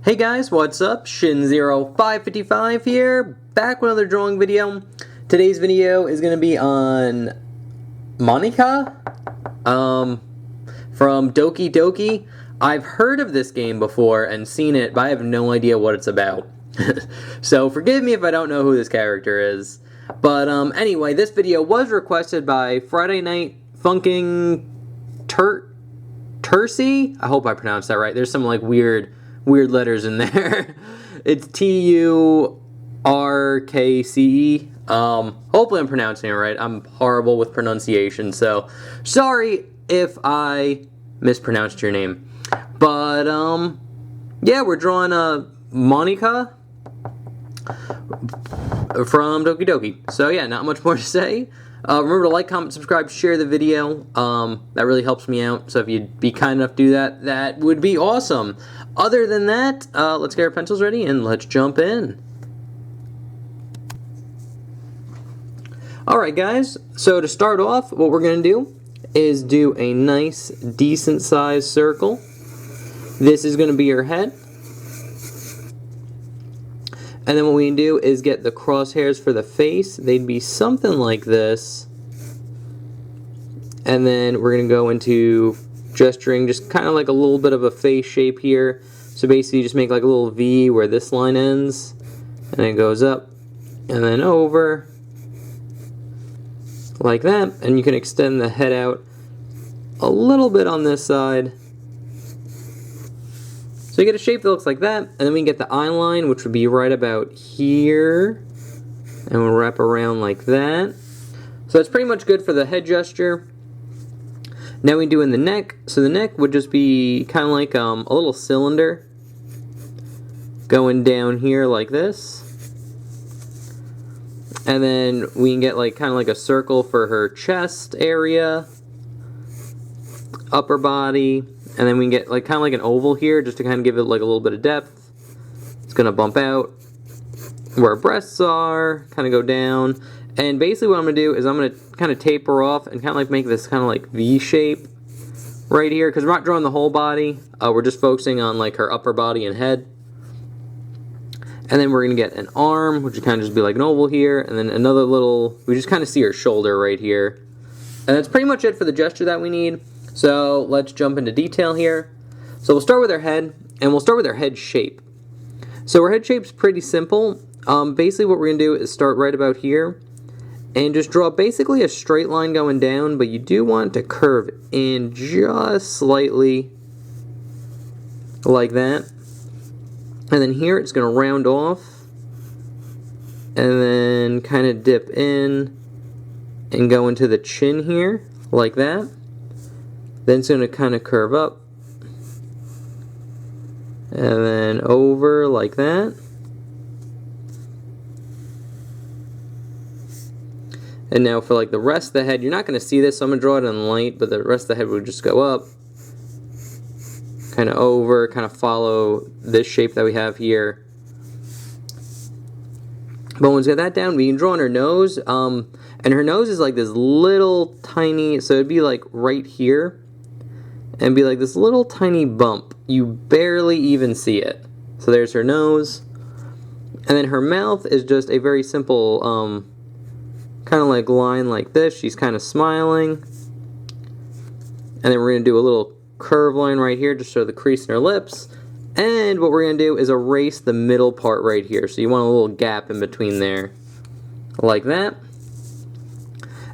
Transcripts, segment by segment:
Hey guys, what's up? Shin0555 here, back with another drawing video. Today's video is going to be on Monika from Doki Doki. I've heard of this game before and seen it, but I have no idea what it's about. So forgive me if I don't know who this character is. But anyway, this video was requested by Friday Night Funking Tursi? I hope I pronounced that right. There's some like weird letters in there. It's Turkce. Hopefully I'm pronouncing it right. I'm horrible with pronunciation, so sorry if I mispronounced your name. But yeah, we're drawing a Monika from Doki Doki. So yeah, not much more to say. Remember to like, comment, subscribe, share the video. That really helps me out. So if you'd be kind enough to do that, that would be awesome. Other than that, let's get our pencils ready and let's jump in. Alright guys, so to start off, what we're going to do is do a nice, decent sized circle. This is going to be your head. And then what we can do is get the crosshairs for the face. They'd be something like this. And then we're going to go into gesturing, just kind of like a little bit of a face shape here. So basically you just make like a little V where this line ends. And it goes up and then over. Like that. And you can extend the head out a little bit on this side. So you get a shape that looks like that, and then we can get the eye line, which would be right about here, and we'll wrap around like that. So that's pretty much good for the head gesture. Now we do in the neck. So the neck would just be kind of like a little cylinder going down here like this. And then we can get like kind of like a circle for her chest area, upper body. And then we can get like kind of like an oval here just to kind of give it like a little bit of depth. It's going to bump out where our breasts are, kind of go down. And basically what I'm going to do is I'm going to kind of taper off and kind of like make this kind of like V shape right here. Because we're not drawing the whole body. We're just focusing on like her upper body and head. And then we're going to get an arm, which would kind of just be like an oval here. And then another little, we just kind of see her shoulder right here. And that's pretty much it for the gesture that we need. So let's jump into detail here. So we'll start with our head, and we'll start with our head shape. So our head shape's pretty simple. Basically what we're going to do is start right about here, and just draw basically a straight line going down, but you do want it to curve in just slightly like that. And then here it's going to round off, and then kind of dip in and go into the chin here like that. Then it's going to kind of curve up and then over like that. And now for like the rest of the head, you're not going to see this, so I'm going to draw it in light, but the rest of the head would just go up, kind of over, kind of follow this shape that we have here. But once we get that down, we can draw on her nose. And her nose is like this little tiny, so it'd be like right here. And be like this little tiny bump. You barely even see it. So there's her nose. And then her mouth is just a very simple kind of like line like this. She's kind of smiling. And then we're going to do a little curve line right here just to show the crease in her lips. And what we're going to do is erase the middle part right here. So you want a little gap in between there. Like that.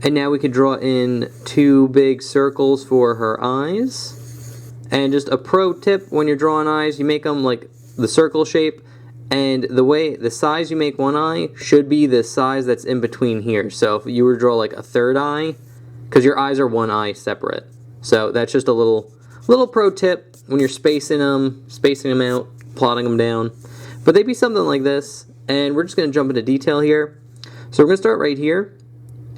And now we can draw in two big circles for her eyes. And just a pro tip, when you're drawing eyes, you make them like the circle shape. And the size you make one eye should be the size that's in between here. So if you were to draw like a third eye, because your eyes are one eye separate. So that's just a little pro tip when you're spacing them out, plotting them down. But they'd be something like this. And we're just going to jump into detail here. So we're going to start right here.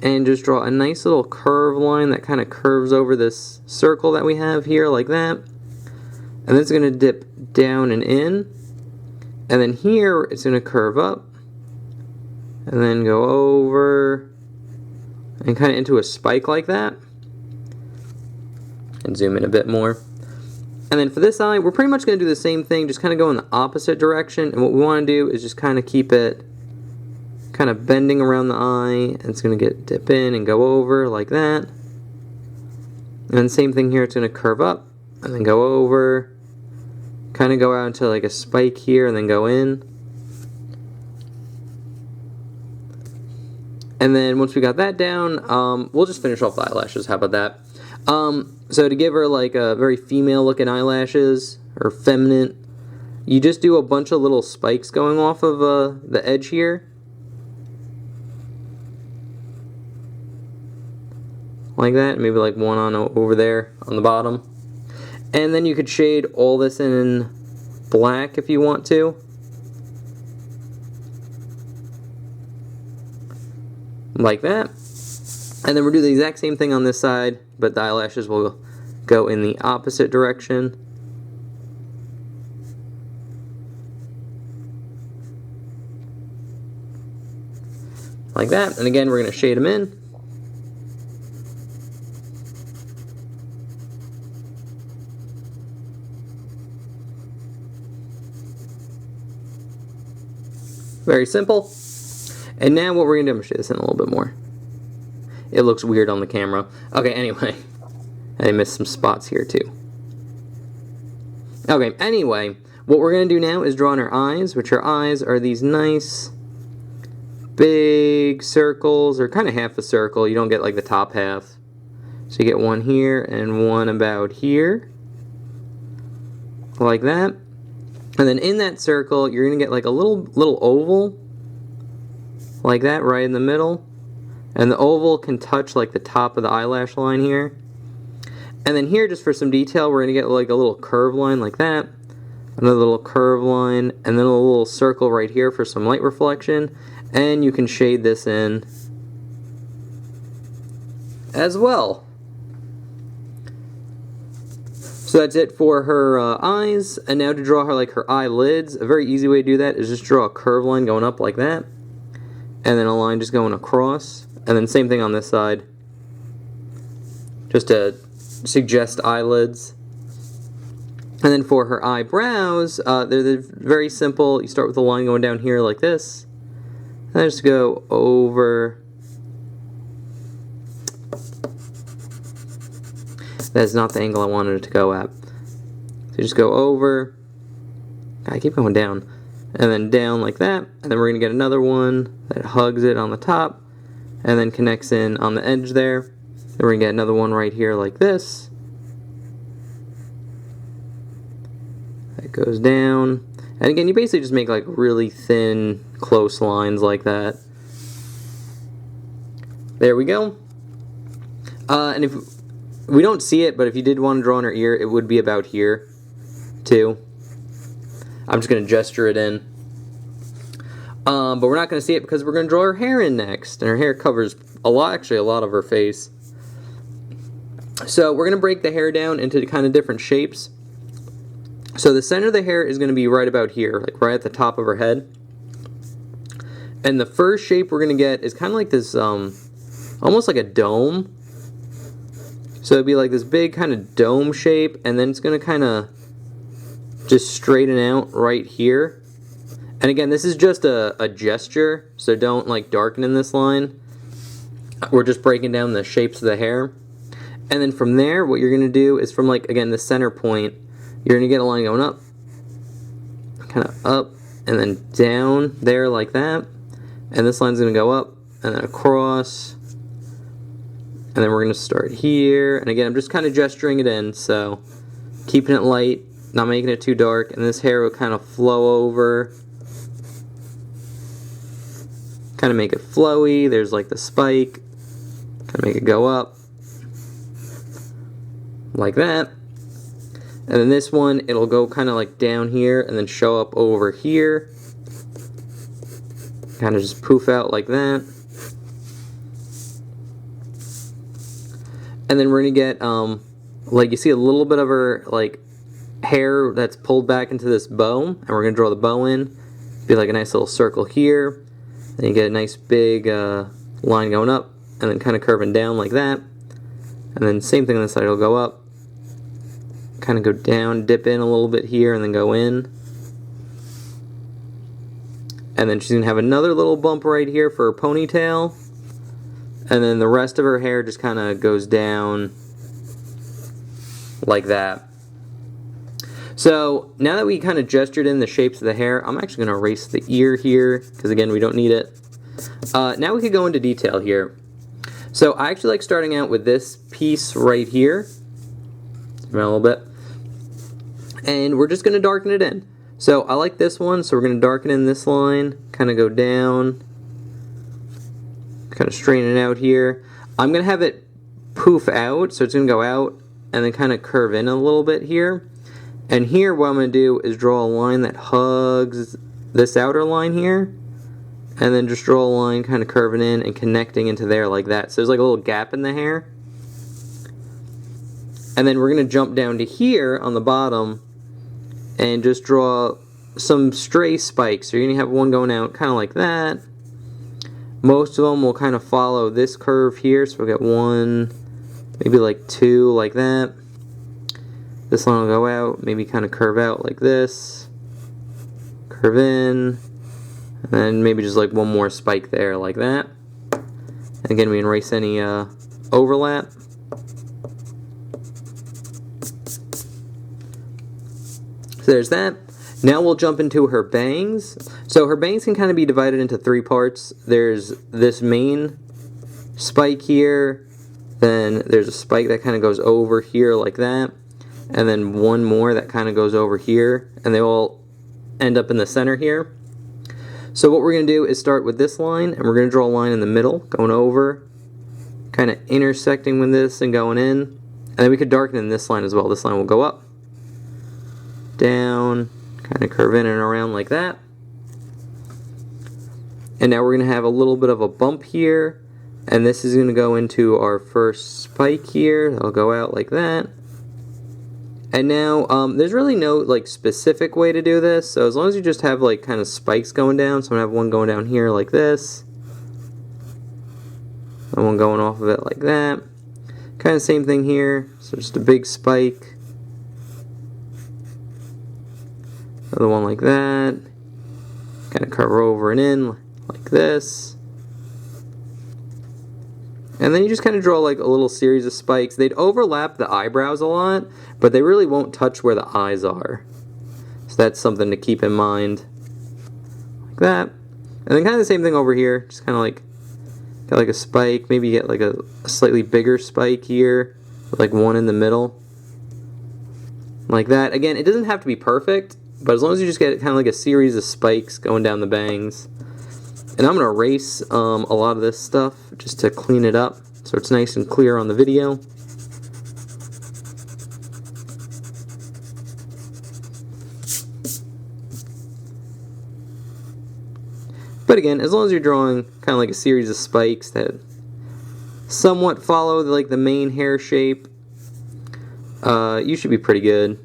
And just draw a nice little curve line that kind of curves over this circle that we have here like that. And then it's going to dip down and in. And then here it's going to curve up. And then go over. And kind of into a spike like that. And zoom in a bit more. And then for this eye, we're pretty much going to do the same thing, just kind of go in the opposite direction. And what we want to do is just kind of keep it kind of bending around the eye. And it's going to dip in and go over like that. And then same thing here, it's going to curve up and then go over. Kind of go out into like a spike here and then go in. And then once we got that down, we'll just finish off the eyelashes. How about that? So to give her like a very female looking eyelashes, or feminine, you just do a bunch of little spikes going off of the edge here. Like that, maybe like one on over there on the bottom. And then you could shade all this in black if you want to. Like that. And then we'll do the exact same thing on this side, but the eyelashes will go in the opposite direction. Like that. And again, we're going to shade them in. Very simple. And now what we're going to do, I'm going to show this in a little bit more. It looks weird on the camera. Okay, anyway. I missed some spots here too. Okay, anyway. What we're going to do now is draw on her eyes, which her eyes are these nice big circles, or kind of half a circle. You don't get like the top half. So you get one here and one about here. Like that. And then in that circle, you're going to get like a little oval. Like that, right in the middle. And the oval can touch like the top of the eyelash line here. And then here, just for some detail, we're going to get like a little curve line like that. Another little curve line. And then a little circle right here for some light reflection. And you can shade this in as well. So that's it for her eyes. And now to draw her like her eyelids, a very easy way to do that is just draw a curve line going up like that. And then a line just going across. And then same thing on this side. Just to suggest eyelids. And then for her eyebrows, they're very simple. You start with a line going down here like this. And just go over. That's not the angle I wanted it to go at. So you just go over. I keep going down. And then down like that. And then we're going to get another one that hugs it on the top. And then connects in on the edge there. Then we're going to get another one right here like this. That goes down. And again, you basically just make like really thin, close lines like that. There we go. And if we don't see it, but if you did want to draw on her ear, it would be about here, too. I'm just going to gesture it in. But we're not going to see it because we're going to draw her hair in next. And her hair covers actually a lot of her face. So we're going to break the hair down into kind of different shapes. So the center of the hair is going to be right about here, like right at the top of her head. And the first shape we're going to get is kind of like this, almost like a dome. So it'd be like this big kind of dome shape, and then it's going to kind of just straighten out right here. And again, this is just a gesture, so don't like darken in this line. We're just breaking down the shapes of the hair. And then from there, what you're going to do is from like, again, the center point, you're going to get a line going up, kind of up, and then down there like that. And this line's going to go up, and then across. And then we're going to start here. And again, I'm just kind of gesturing it in, so keeping it light, not making it too dark. And this hair will kind of flow over. Kind of make it flowy. There's like the spike. Kind of make it go up. Like that. And then this one, it'll go kind of like down here and then show up over here. Kind of just poof out like that. And then we're going to get, like you see a little bit of her like hair that's pulled back into this bow. And we're going to draw the bow in. Be like a nice little circle here. Then you get a nice big line going up. And then kind of curving down like that. And then same thing on this side, it'll go up. kind of go down, dip in a little bit here, and then go in. And then she's going to have another little bump right here for her ponytail. And then the rest of her hair just kind of goes down like that. So now that we kind of gestured in the shapes of the hair, I'm actually going to erase the ear here, because again, we don't need it. Now we could go into detail here. So I actually like starting out with this piece right here. Zoom out a little bit. And we're just going to darken it in. So I like this one, so we're going to darken in this line, kind of go down, kind of straighten it out here. I'm going to have it poof out, so it's going to go out and then kind of curve in a little bit here. And here what I'm going to do is draw a line that hugs this outer line here, and then just draw a line kind of curving in and connecting into there like that. So there's like a little gap in the hair. And then we're going to jump down to here on the bottom and just draw some stray spikes. So you're going to have one going out kind of like that. Most of them will kind of follow this curve here. So we'll get one, maybe like two like that. This one will go out, maybe kind of curve out like this. Curve in. And then maybe just like one more spike there like that. Again, we erase any overlap. So there's that. Now we'll jump into her bangs. So her bangs can kind of be divided into three parts. There's this main spike here, then there's a spike that kind of goes over here like that, and then one more that kind of goes over here, and they all end up in the center here. So what we're going to do is start with this line, and we're going to draw a line in the middle, going over, kind of intersecting with this and going in, and then we could darken in this line as well. This line will go up, down, kind of curve in and around like that. And now we're going to have a little bit of a bump here, and this is going to go into our first spike here. That'll go out like that. And now there's really no like specific way to do this, so as long as you just have like kind of spikes going down, so I'm going to have one going down here like this, and one going off of it like that. Kind of same thing here, so just a big spike. Another one like that. Kind of curve over and in like this. And then you just kind of draw like a little series of spikes. They'd overlap the eyebrows a lot, but they really won't touch where the eyes are. So that's something to keep in mind. Like that. And then kind of the same thing over here. Just kind of like, get like a spike. Maybe you get like a slightly bigger spike here. With like one in the middle. Like that. Again, it doesn't have to be perfect, but as long as you just get kind of like a series of spikes going down the bangs. And I'm going to erase a lot of this stuff just to clean it up so it's nice and clear on the video. But again, as long as you're drawing kind of like a series of spikes that somewhat follow like the main hair shape, you should be pretty good.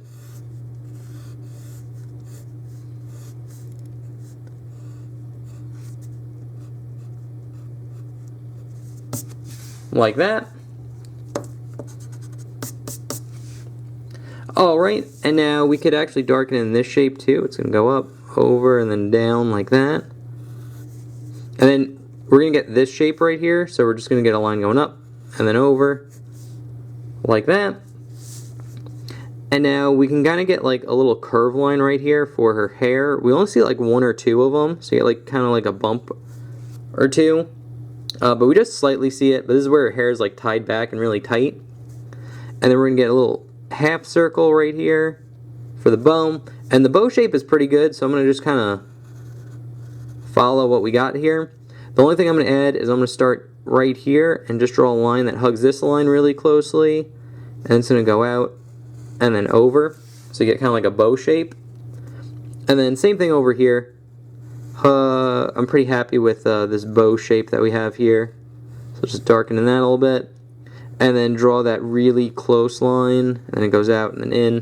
Like that. Alright, and now we could actually darken in this shape too. It's going to go up, over, and then down like that. And then we're going to get this shape right here, so we're just going to get a line going up, and then over, like that. And now we can kind of get like a little curve line right here for her hair. We only see like one or two of them, so you get like kind of like a bump or two. But we just slightly see it, but this is where her hair is like tied back and really tight. And then we're going to get a little half circle right here for the bow. And the bow shape is pretty good, so I'm going to just kind of follow what we got here. The only thing I'm going to add is I'm going to start right here and just draw a line that hugs this line really closely. And it's going to go out and then over. So you get kind of like a bow shape. And then same thing over here. I'm pretty happy with this bow shape that we have here. So just darken in that a little bit. And then draw that really close line. And then it goes out and then in.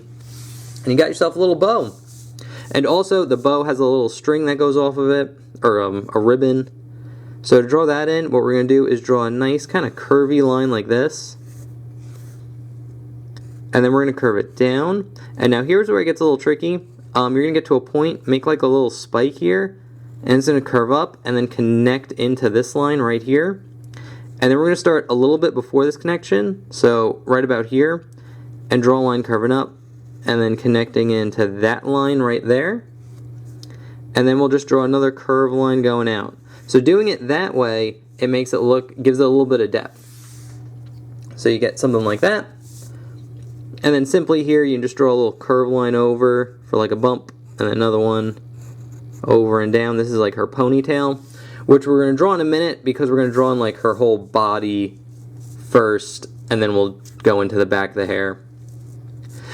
And you got yourself a little bow. And also the bow has a little string that goes off of it. Or a ribbon. So to draw that in, what we're going to do is draw a nice kind of curvy line like this. and then we're going to curve it down. And now here's where it gets a little tricky. You're going to get to a point, make like a little spike here, and it's going to curve up and then connect into this line right here. And then we're going to start a little bit before this connection, so right about here, and draw a line curving up, and then connecting into that line right there. And then we'll just draw another curved line going out. So doing it that way, it makes it look, gives it a little bit of depth. So you get something like that. And then simply here, you can just draw a little curved line over for like a bump, and another one over and down. This is like her ponytail, which we're going to draw in a minute because we're going to draw in like her whole body first, and then we'll go into the back of the hair.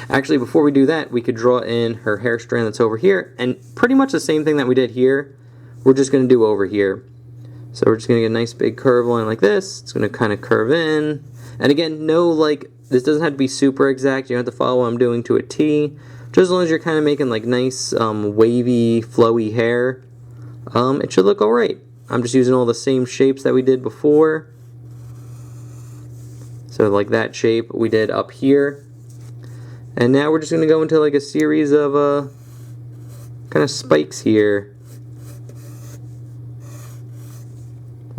Actually, before we do that, we could draw in her hair strand that's over here, and pretty much the same thing that we did here, we're just going to do over here. So we're just going to get a nice big curve line like this. It's going to kind of curve in. And again, no, like, this doesn't have to be super exact. You don't have to follow what I'm doing to a T. Just as long as you're kind of making like nice wavy, flowy hair, it should look alright. I'm just using all the same shapes that we did before. So like that shape we did up here. And now we're just going to go into like a series of kind of spikes here.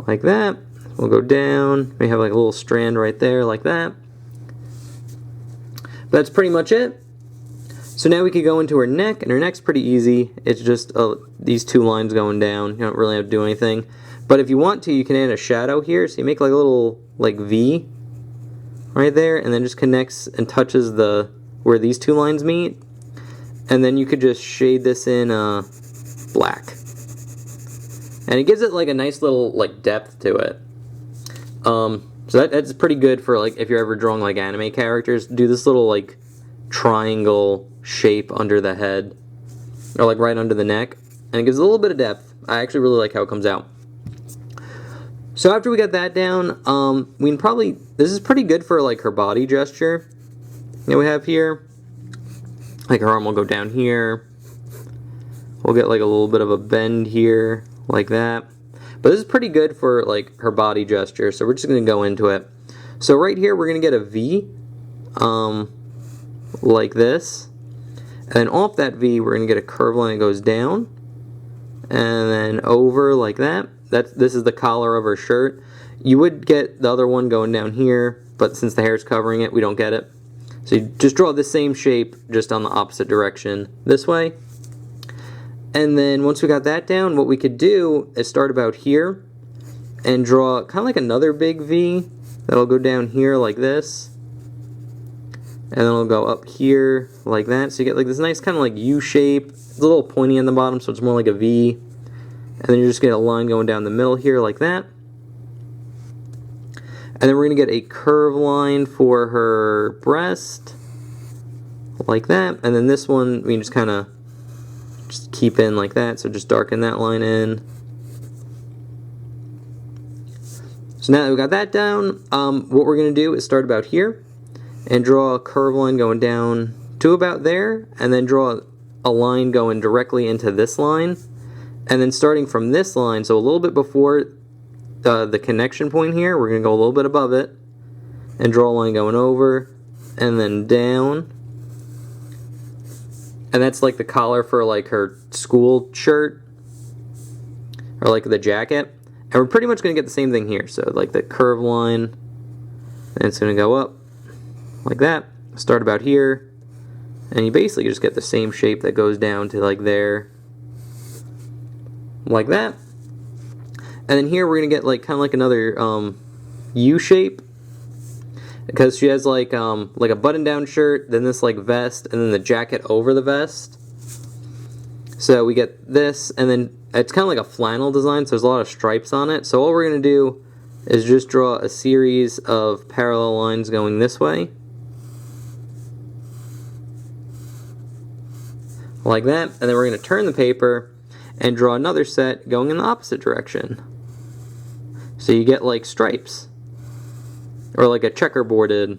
Like that. We'll go down. We have like a little strand right there like that. That's pretty much it. So now we could go into her neck, and her neck's pretty easy. It's just these two lines going down. You don't really have to do anything. But if you want to, you can add a shadow here. So you make like a little like V right there, and then just connects and touches where these two lines meet. And then you could just shade this in black. And it gives it like a nice little like depth to it. So that's pretty good for like if you're ever drawing like anime characters. Do this little like triangle shape under the head, or like right under the neck, and it gives a little bit of depth. I actually really like how it comes out. So after we got that down, we can probably, this is pretty good for like her body gesture that we have here. Like her arm will go down here. We'll get like a little bit of a bend here, like that. But this is pretty good for like her body gesture, so we're just going to go into it. So right here we're going to get a V, like this. And then off that V we're going to get a curved line that goes down, and then over like that. This is the collar of her shirt. You would get the other one going down here, but since the hair's covering it, we don't get it. So you just draw the same shape, just on the opposite direction this way. And then once we got that down, what we could do is start about here and draw kind of like another big V that'll go down here like this. And then it'll go up here like that. So you get like this nice kind of like U shape. It's a little pointy on the bottom, so it's more like a V. And then you just get a line going down the middle here like that. And then we're going to get a curved line for her breast, like that. And then this one, we can just kind of just keep in like that, so just darken that line in. So now that we got that down, what we're going to do is start about here and draw a curved line going down to about there, and then draw a line going directly into this line. And then starting from this line, so a little bit before the connection point here, we're going to go a little bit above it and draw a line going over and then down. And that's like the collar for like her school shirt, or like the jacket. And we're pretty much going to get the same thing here. So like the curved line, and it's going to go up like that. Start about here, and you basically just get the same shape that goes down to like there, like that. And then here we're going to get like kind of like another U shape, because she has like a button-down shirt, then this like vest, and then the jacket over the vest. So we get this, and then it's kind of like a flannel design, so there's a lot of stripes on it. So all we're going to do is just draw a series of parallel lines going this way, like that. And then we're going to turn the paper and draw another set going in the opposite direction. So you get like stripes, or like a checkerboarded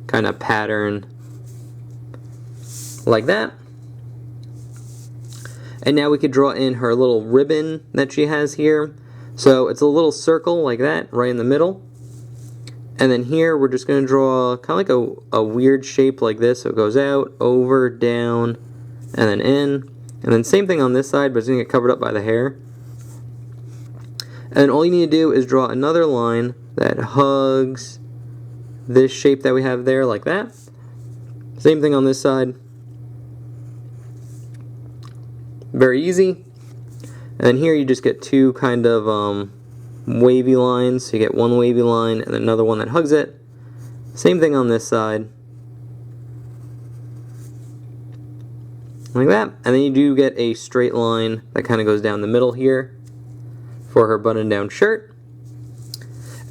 kind of pattern, like that. And now we could draw in her little ribbon that she has here. So it's a little circle like that right in the middle. And then here we're just going to draw kind of like a weird shape like this. So it goes out, over, down, and then in. And then same thing on this side, but it's going to get covered up by the hair. And all you need to do is draw another line that hugs this shape that we have there, like that. Same thing on this side. Very easy. And then here you just get two kind of wavy lines. So you get one wavy line and another one that hugs it. Same thing on this side. Like that. And then you do get a straight line that kind of goes down the middle here for her button-down shirt.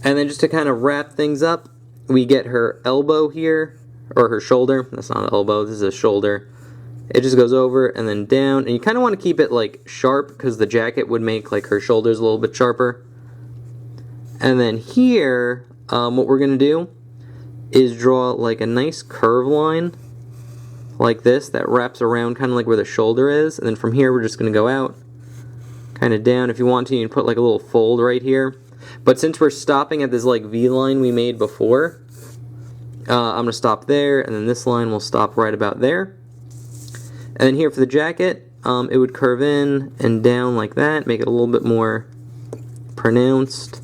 And then just to kind of wrap things up, we get her elbow here, or her shoulder. That's not an elbow, this is a shoulder. It just goes over and then down, and you kind of want to keep it like sharp because the jacket would make like her shoulders a little bit sharper. And then here, what we're going to do is draw like a nice curve line like this that wraps around kind of like where the shoulder is. And then from here we're just going to go out, kind of down. If you want to, you can put like a little fold right here. But since we're stopping at this like V line we made before, I'm going to stop there, and then this line will stop right about there. And then here for the jacket, it would curve in and down like that, make it a little bit more pronounced.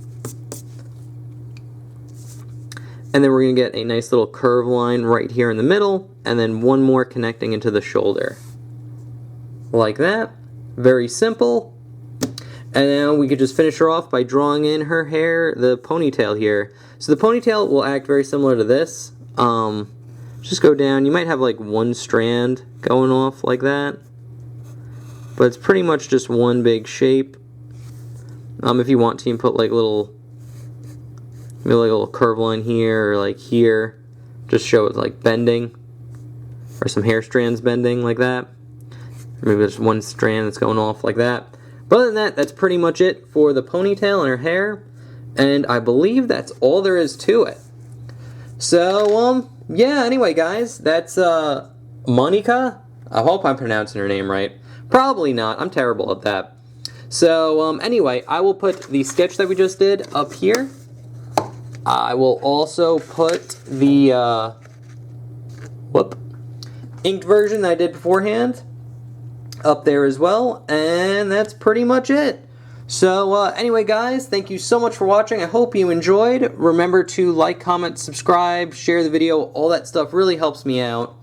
And then we're going to get a nice little curve line right here in the middle, and then one more connecting into the shoulder. Like that. Very simple. And now we could just finish her off by drawing in her hair, the ponytail here. So the ponytail will act very similar to this. Just go down. You might have like one strand going off like that. But it's pretty much just one big shape. If you want to, you can put like maybe like a little curve line here or like here. Just show it like bending. Or some hair strands bending like that. Or maybe there's one strand that's going off like that. But other than that, that's pretty much it for the ponytail and her hair. And I believe that's all there is to it. So, yeah, anyway, guys, that's Monika. I hope I'm pronouncing her name right. Probably not. I'm terrible at that. So, anyway, I will put the sketch that we just did up here. I will also put the inked version that I did beforehand up there as well, and that's pretty much it. So anyway, guys, thank you so much for watching. I hope you enjoyed. Remember to like, comment, subscribe, share the video. All that stuff really helps me out.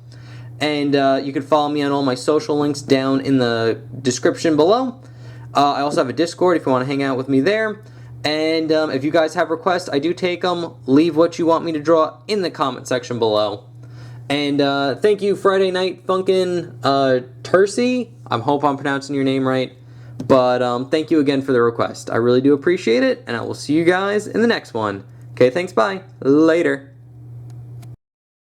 And you can follow me on all my social links down in the description below. I also have a Discord if you want to hang out with me there. And if you guys have requests, I do take them. Leave what you want me to draw in the comment section below. And thank you, Friday Night Funkin' Tercy. I hope I'm pronouncing your name right. But thank you again for the request. I really do appreciate it, and I will see you guys in the next one. Okay, thanks, bye. Later.